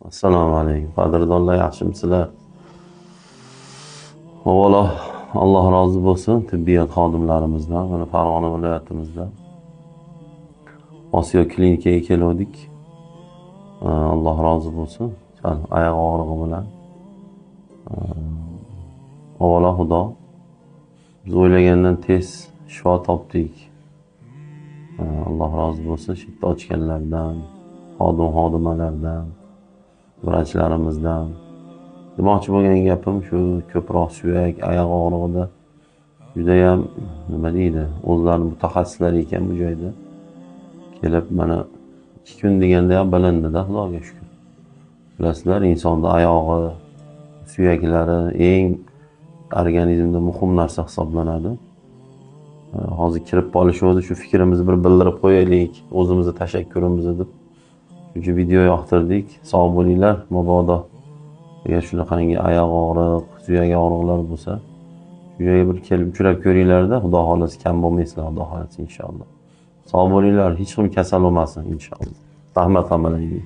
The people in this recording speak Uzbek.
Assalomu alaykum. Qadrdonlar, yaxshimisizlar? Avvalo, Alloh rozi bo'lsin tibbiyot xodimlarimizdan. Mana Farg'ona viloyatimizda Osiyo klinikaga keldik. Alloh rozi bo'lsin. Oyoq og'rig'i bilan. Avvalo Xudo, biz o'ylagandan tez shifo topdik. Alloh rozi bo'lsin shu yerda ochganlardan, xodimalardan, vrachlarimizdan. Demoqchi bo'lgan gapim shu, ko'proq suyak, oyoq og'rig'ida judayam nima deydi, o'zlari mutaxassislar ekan bu joyda. Kelib mana 2 kun deganda ham bilindi-da, Xudoga shukr. Bilasizlar, insonning oyog'i, suyaklari eng organizmda muhim narsa hisoblanadi. Hozir kirib qolishdi, shu fikrimizni bir bildirib qo'yaylik, o'zimizni tashakkurimizni deb. Shu video yoqtirdik. Sog' bo'linglar, mabodo agar shunaqangi oyoq og'riq, suyak og'riqlar bo'lsa, shu yerga bir kelib uchrab ko'ringlar-da, Xudo xolasa kam bo'lmaysizlar, Xudo xolasa inshaalloh. Sog' bo'linglar, hech kim kasal bo'lmasin inshaalloh. Rahmat hammalarga.